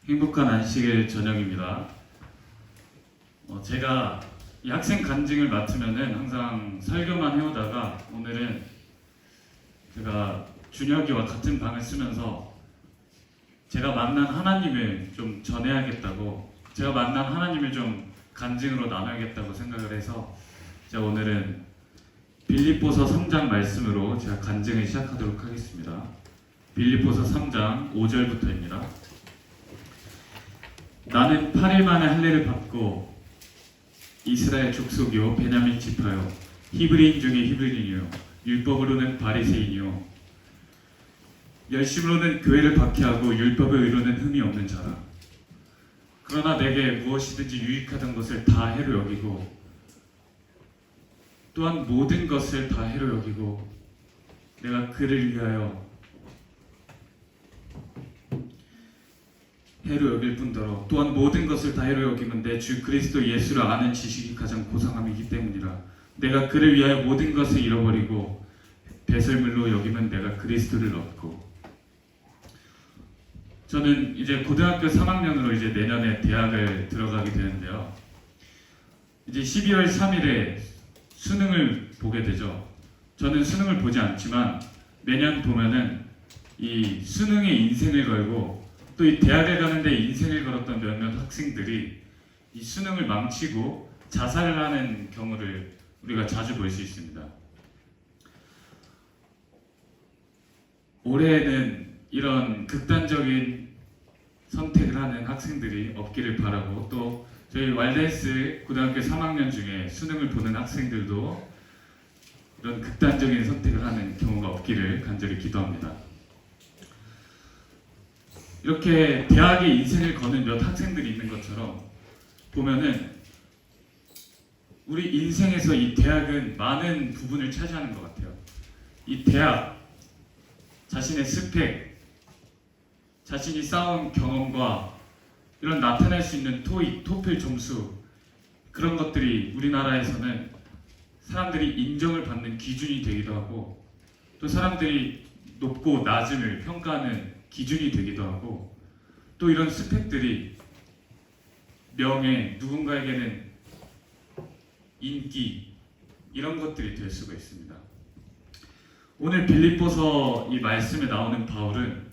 행복한 안식일 저녁입니다. 제가 이 학생 간증을 맡으면은 항상 설교만 해오다가 오늘은 제가 준혁이와 같은 방을 쓰면서 제가 만난 하나님을 좀 전해야겠다고, 제가 만난 하나님을 좀 간증으로 나눠야겠다고 생각을 해서 제가 오늘은 빌립보서 3장 말씀으로 제가 간증을 시작하도록 하겠습니다. 빌립보서 3장 5절부터입니다. 나는 8일 만에 할례를 받고 이스라엘 족속이요 베냐민 지파요 히브리인 중에 히브리인이요 율법으로는 바리새인이요 열심으로는 교회를 박해하고 율법의 의로는 흠이 없는 자라. 그러나 내게 무엇이든지 유익하던 것을 다 해로 여기고 또한 모든 것을 다 해로 여기고 내가 그를 위하여 해로 여길 뿐더러 또한 모든 것을 다 해로 여기면 내 주 그리스도 예수를 아는 지식이 가장 고상함이기 때문이라. 내가 그를 위하여 모든 것을 잃어버리고 배설물로 여기면 내가 그리스도를 얻고. 저는 이제 고등학교 3학년으로 이제 내년에 대학을 들어가게 되는데요. 이제 12월 3일에 수능을 보게 되죠. 저는 수능을 보지 않지만 매년 보면은 이 수능에 인생을 걸고 또 이 대학에 가는데 인생을 걸었던 몇몇 학생들이 이 수능을 망치고 자살을 하는 경우를 우리가 자주 볼 수 있습니다. 올해는 이런 극단적인 선택을 하는 학생들이 없기를 바라고, 또 저희 왈데스 고등학교 3학년 중에 수능을 보는 학생들도 이런 극단적인 선택을 하는 경우가 없기를 간절히 기도합니다. 이렇게 대학에 인생을 거는 몇 학생들이 있는 것처럼 보면은 우리 인생에서 이 대학은 많은 부분을 차지하는 것 같아요. 이 대학, 자신의 스펙, 자신이 쌓은 경험과 이런 나타낼 수 있는 토익, 토플 점수, 그런 것들이 우리나라에서는 사람들이 인정을 받는 기준이 되기도 하고 또 사람들이 높고 낮음을 평가하는 기준이 되기도 하고, 또 이런 스펙들이 명예, 누군가에게는 인기, 이런 것들이 될 수가 있습니다. 오늘 빌립보서 이 말씀에 나오는 바울은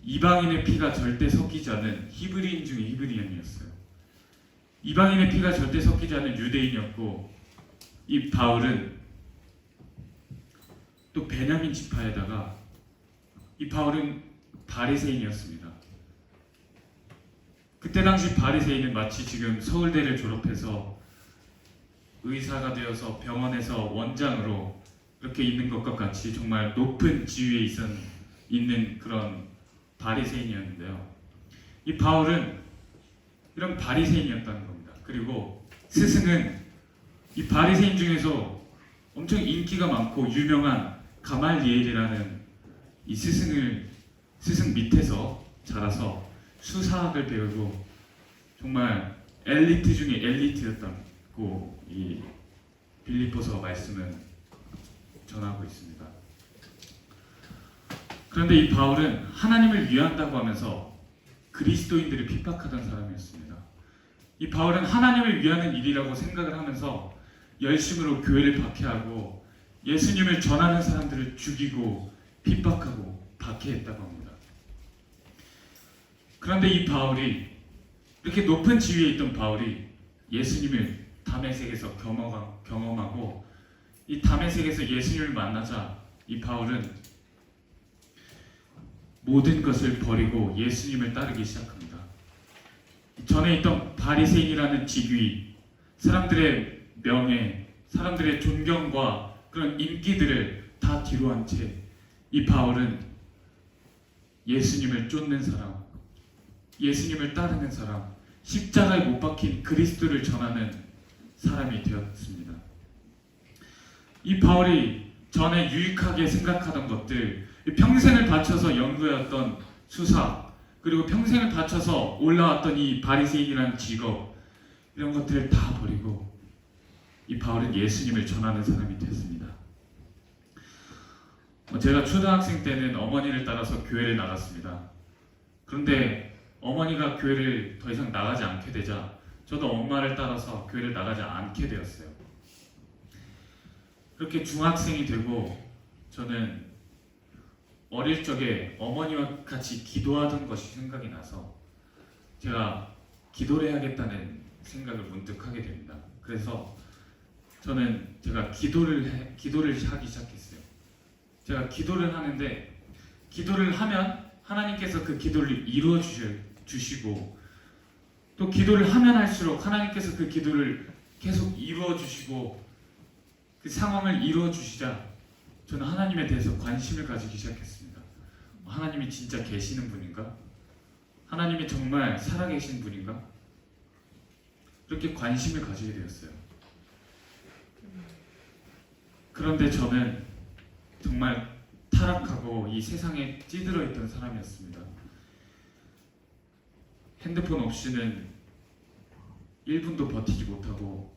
이방인의 피가 절대 섞이지 않은 히브리인 중에 히브리인이었어요. 이방인의 피가 절대 섞이지 않은 유대인이었고, 이 바울은 또 베냐민 지파에다가 이 바울은 바리새인이었습니다. 그때 당시 바리새인은 마치 지금 서울대를 졸업해서 의사가 되어서 병원에서 원장으로 이렇게 있는 것과 같이 정말 높은 지위에 있는 그런 바리새인이었는데요. 이 바울은 이런 바리새인이었다는 겁니다. 그리고 스승은 이 바리새인 중에서 엄청 인기가 많고 유명한 가말리엘이라는 이 스승 밑에서 자라서 수사학을 배우고 정말 엘리트 중에 엘리트였다고 이 빌립보서 말씀은 전하고 있습니다. 그런데 이 바울은 하나님을 위한다고 하면서 그리스도인들을 핍박하던 사람이었습니다. 이 바울은 하나님을 위하는 일이라고 생각을 하면서 열심으로 교회를 박해하고 예수님을 전하는 사람들을 죽이고 핍박하고 박해했다고 합니다. 그런데 이 바울이, 이렇게 높은 지위에 있던 바울이 예수님을 다메섹에서 경험하고 이 다메섹에서 예수님을 만나자 이 바울은 모든 것을 버리고 예수님을 따르기 시작합니다. 전에 있던 바리새인이라는 직위, 사람들의 명예, 사람들의 존경과 그런 인기들을 다 뒤로 한 채 이 바울은 예수님을 쫓는 사람, 예수님을 따르는 사람, 십자가에 못 박힌 그리스도를 전하는 사람이 되었습니다. 이 바울이 전에 유익하게 생각하던 것들, 평생을 바쳐서 연구해왔던 수사, 그리고 평생을 바쳐서 올라왔던 이 바리새인이라는 직업, 이런 것들을 다 버리고 이 바울은 예수님을 전하는 사람이 됐습니다. 제가 초등학생 때는 어머니를 따라서 교회를 나갔습니다. 그런데 어머니가 교회를 더 이상 나가지 않게 되자 저도 엄마를 따라서 교회를 나가지 않게 되었어요. 그렇게 중학생이 되고 저는 어릴 적에 어머니와 같이 기도하던 것이 생각이 나서 제가 기도를 해야겠다는 생각을 문득 하게 됩니다. 그래서 저는 제가 기도를 하기 시작했어요. 제가 기도를 하는데 기도를 하면 하나님께서 그 기도를 이루어 주시고 또 기도를 하면 할수록 하나님께서 그 기도를 계속 이루어 주시고 그 상황을 이루어 주시자 저는 하나님에 대해서 관심을 가지기 시작했습니다. 하나님이 진짜 계시는 분인가? 하나님이 정말 살아계신 분인가? 그렇게 관심을 가지게 되었어요. 그런데 저는 정말 타락하고 이 세상에 찌들어 있던 사람이었습니다. 핸드폰 없이는 1분도 버티지 못하고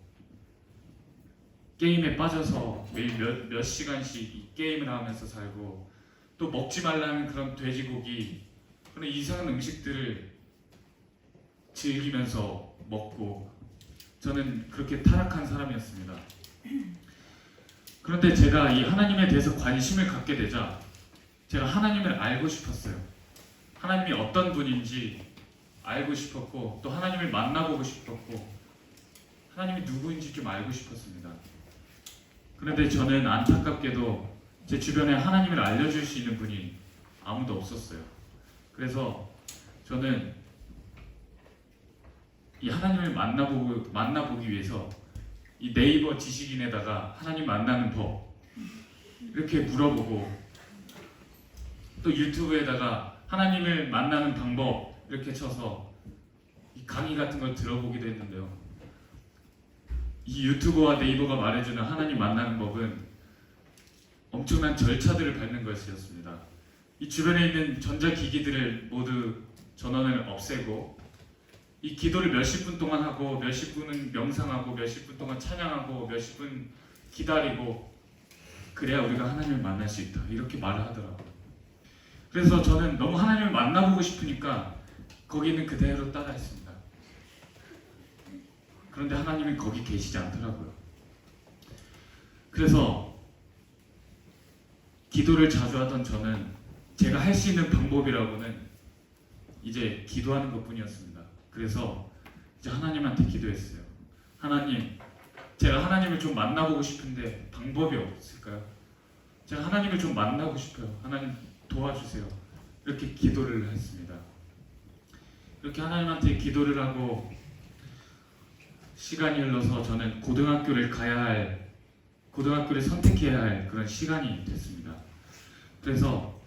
게임에 빠져서 매일 몇 시간씩 이 게임을 하면서 살고 또 먹지 말라는 그런 돼지고기 그런 이상한 음식들을 즐기면서 먹고 저는 그렇게 타락한 사람이었습니다. 그런데 제가 이 하나님에 대해서 관심을 갖게 되자 제가 하나님을 알고 싶었어요. 하나님이 어떤 분인지 알고 싶었고 또 하나님을 만나보고 싶었고 하나님이 누구인지 좀 알고 싶었습니다. 그런데 저는 안타깝게도 제 주변에 하나님을 알려줄 수 있는 분이 아무도 없었어요. 그래서 저는 이 하나님을 만나보기 위해서 이 네이버 지식인에다가 하나님 만나는 법 이렇게 물어보고 또 유튜브에다가 하나님을 만나는 방법 이렇게 쳐서 이 강의 같은 걸 들어보기도 했는데요. 이 유튜브와 네이버가 말해주는 하나님 만나는 법은 엄청난 절차들을 밟는 것이었습니다. 이 주변에 있는 전자기기들을 모두 전원을 없애고 이 기도를 몇십 분 동안 하고 몇십 분은 명상하고 몇십 분 동안 찬양하고 몇십 분 기다리고 그래야 우리가 하나님을 만날 수 있다 이렇게 말을 하더라고요. 그래서 저는 너무 하나님을 만나보고 싶으니까 거기는 그대로 따라했습니다. 그런데 하나님은 거기 계시지 않더라고요. 그래서 기도를 자주 하던 저는 제가 할 수 있는 방법이라고는 이제 기도하는 것뿐이었습니다. 그래서 이제 하나님한테 기도했어요. 하나님, 제가 하나님을 좀 만나보고 싶은데 방법이 없을까요? 제가 하나님을 좀 만나고 싶어요. 하나님 도와주세요. 이렇게 기도를 했습니다. 이렇게 하나님한테 기도를 하고 시간이 흘러서 저는 고등학교를 선택해야 할 그런 시간이 됐습니다. 그래서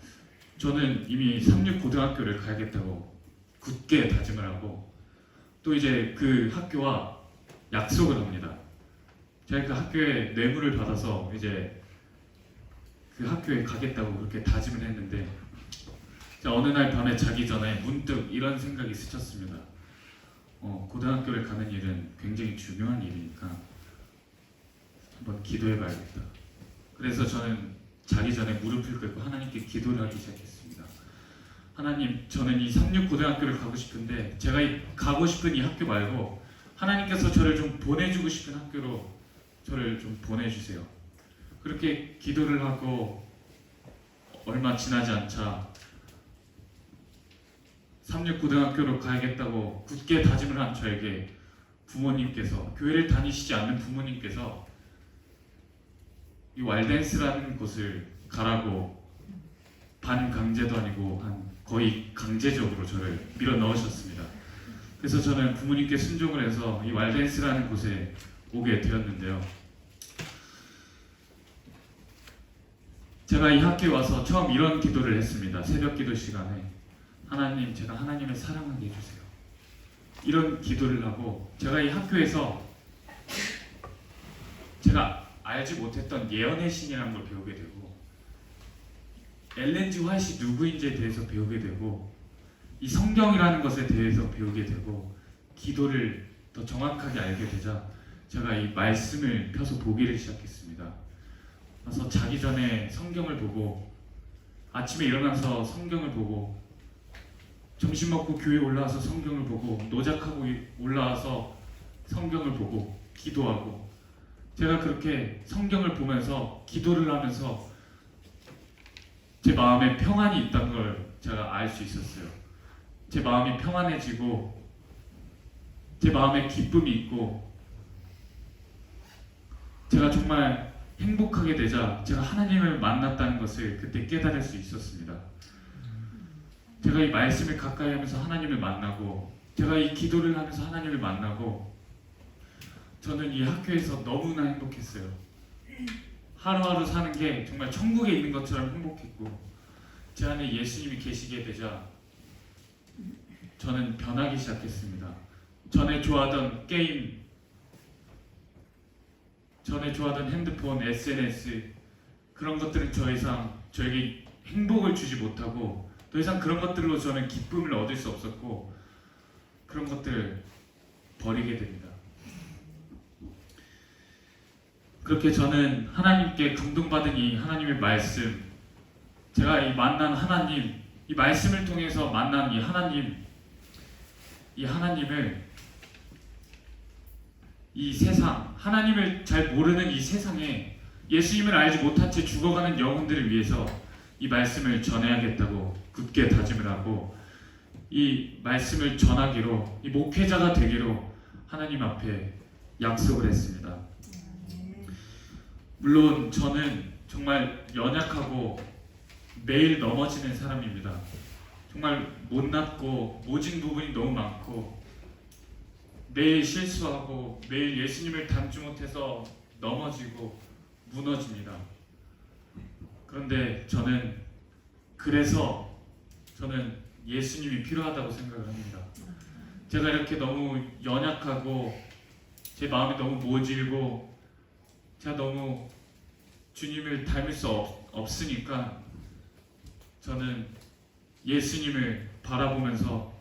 저는 이미 3육 고등학교를 가야겠다고 굳게 다짐을 하고 또 이제 그 학교와 약속을 합니다. 제가 그 학교에 뇌물을 받아서 이제 그 학교에 가겠다고 그렇게 다짐을 했는데 어느 날 밤에 자기 전에 문득 이런 생각이 스쳤습니다. 고등학교를 가는 일은 굉장히 중요한 일이니까 한번 기도해봐야겠다. 그래서 저는 자기 전에 무릎을 꿇고 하나님께 기도를 하기 시작했습니다. 하나님, 저는 이 3육 고등학교를 가고 싶은데 제가 가고 싶은 이 학교 말고 하나님께서 저를 좀 보내주고 싶은 학교로 저를 좀 보내주세요. 그렇게 기도를 하고 얼마 지나지 않자 3육 고등학교로 가야겠다고 굳게 다짐을 한 저에게 부모님께서, 교회를 다니시지 않는 부모님께서 이 왈덴스라는 곳을 가라고 반강제도 아니고 거의 강제적으로 저를 밀어 넣으셨습니다. 그래서 저는 부모님께 순종을 해서 이 왈덴스라는 곳에 오게 되었는데요. 제가 이 학교에 와서 처음 이런 기도를 했습니다. 새벽 기도 시간에 하나님, 제가 하나님을 사랑하게 해주세요. 이런 기도를 하고 제가 이 학교에서 제가 알지 못했던 예언의 신이라는 걸 배우게 되고 엘렌 지 화이트이 누구인지에 대해서 배우게 되고 이 성경이라는 것에 대해서 배우게 되고 기도를 더 정확하게 알게 되자 제가 이 말씀을 펴서 보기를 시작했습니다. 그래서 자기 전에 성경을 보고 아침에 일어나서 성경을 보고 점심 먹고 교회 올라와서 성경을 보고 노작하고 올라와서 성경을 보고 기도하고 제가 그렇게 성경을 보면서 기도를 하면서 제 마음에 평안이 있다는 걸 제가 알 수 있었어요. 제 마음이 평안해지고 제 마음에 기쁨이 있고 제가 정말 행복하게 되자 제가 하나님을 만났다는 것을 그때 깨달을 수 있었습니다. 제가 이 말씀을 가까이 하면서 하나님을 만나고 제가 이 기도를 하면서 하나님을 만나고 저는 이 학교에서 너무나 행복했어요. 하루하루 사는 게 정말 천국에 있는 것처럼 행복했고 제 안에 예수님이 계시게 되자 저는 변하기 시작했습니다. 전에 좋아하던 게임, 전에 좋아하던 핸드폰, SNS 그런 것들은 더 이상 저에게 행복을 주지 못하고 더 이상 그런 것들로 저는 기쁨을 얻을 수 없었고 그런 것들을 버리게 됩니다. 그렇게 저는 하나님께 감동받은 이 하나님의 말씀, 제가 이 만난 하나님, 이 말씀을 통해서 만난 이 하나님을 이 세상, 하나님을 잘 모르는 이 세상에 예수님을 알지 못한 채 죽어가는 영혼들을 위해서 이 말씀을 전해야겠다고 굳게 다짐을 하고 이 말씀을 전하기로, 이 목회자가 되기로 하나님 앞에 약속을 했습니다. 물론 저는 정말 연약하고 매일 넘어지는 사람입니다. 정말 못났고 모진 부분이 너무 많고 매일 실수하고 매일 예수님을 닮지 못해서 넘어지고 무너집니다. 그런데 그래서 저는 예수님이 필요하다고 생각을 합니다. 제가 이렇게 너무 연약하고 제 마음이 너무 모질고 제가 너무 주님을 닮을 수 없으니까 저는 예수님을 바라보면서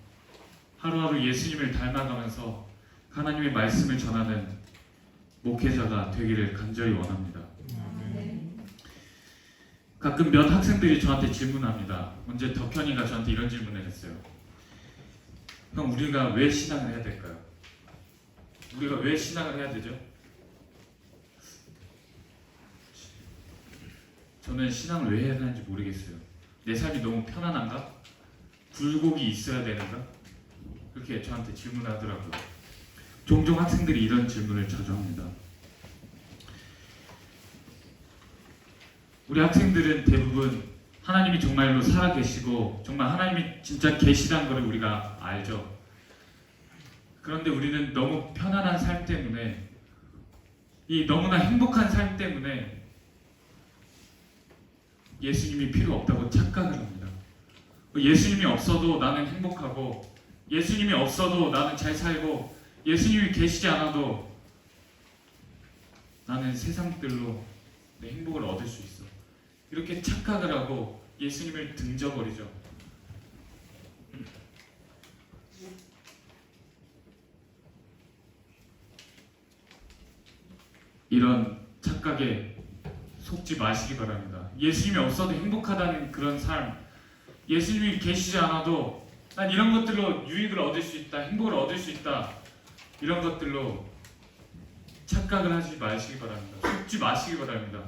하루하루 예수님을 닮아가면서 하나님의 말씀을 전하는 목회자가 되기를 간절히 원합니다. 가끔 몇 학생들이 저한테 질문합니다. 언제 덕현이가 저한테 이런 질문을 했어요. 형, 우리가 왜 신앙을 해야 될까요? 우리가 왜 신앙을 해야 되죠? 저는 신앙을 왜 해야 하는지 모르겠어요. 내 삶이 너무 편안한가? 굴곡이 있어야 되는가? 그렇게 저한테 질문하더라고요. 종종 학생들이 이런 질문을 자주 합니다. 우리 학생들은 대부분 하나님이 정말로 살아계시고 정말 하나님이 진짜 계시다는 것을 우리가 알죠. 그런데 우리는 너무 편안한 삶 때문에 이 너무나 행복한 삶 때문에 예수님이 필요 없다고 착각을 합니다. 예수님이 없어도 나는 행복하고 예수님이 없어도 나는 잘 살고 예수님이 계시지 않아도 나는 세상들로 내 행복을 얻을 수 있어. 이렇게 착각을 하고 예수님을 등져버리죠. 이런 착각에 속지 마시기 바랍니다. 예수님이 없어도 행복하다는 그런 삶, 예수님이 계시지 않아도 난 이런 것들로 유익을 얻을 수 있다, 행복을 얻을 수 있다, 이런 것들로 착각을 하지 마시기 바랍니다. 속지 마시기 바랍니다.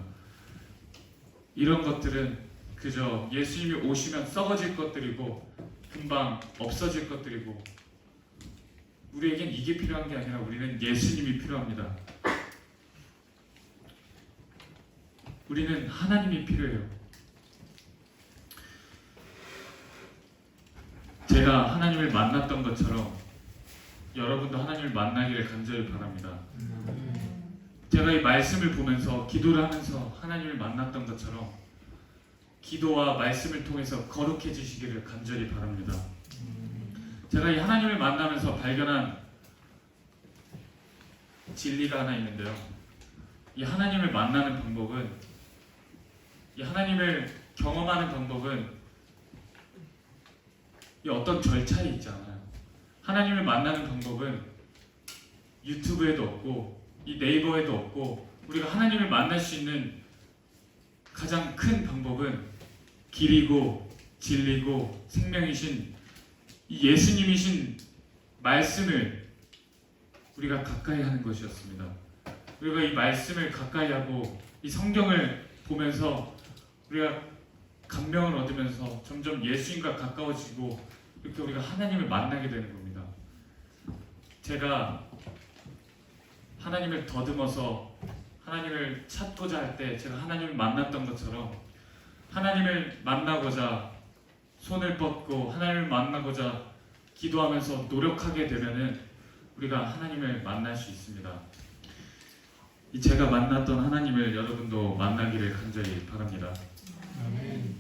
이런 것들은 그저 예수님이 오시면 썩어질 것들이고 금방 없어질 것들이고 우리에겐 이게 필요한 게 아니라 우리는 예수님이 필요합니다. 우리는 하나님이 필요해요. 제가 하나님을 만났던 것처럼 여러분도 하나님을 만나기를 간절히 바랍니다. 제가 이 말씀을 보면서 기도를 하면서 하나님을 만났던 것처럼 기도와 말씀을 통해서 거룩해지시기를 간절히 바랍니다. 제가 이 하나님을 만나면서 발견한 진리가 하나 있는데요. 이 하나님을 만나는 방법은, 이 하나님을 경험하는 방법은 이 어떤 절차에 있지 않아요. 하나님을 만나는 방법은 유튜브에도 없고 이 네이버에도 없고 우리가 하나님을 만날 수 있는 가장 큰 방법은 길이고 진리고 생명이신 이 예수님이신 말씀을 우리가 가까이 하는 것이었습니다. 우리가 이 말씀을 가까이 하고 이 성경을 보면서 우리가 감명을 얻으면서 점점 예수님과 가까워지고 이렇게 우리가 하나님을 만나게 되는 겁니다. 제가 하나님을 더듬어서 하나님을 찾고자 할 때 제가 하나님을 만났던 것처럼 하나님을 만나고자 손을 뻗고 하나님을 만나고자 기도하면서 노력하게 되면은 우리가 하나님을 만날 수 있습니다. 이 제가 만났던 하나님을 여러분도 만나기를 간절히 바랍니다. 아멘.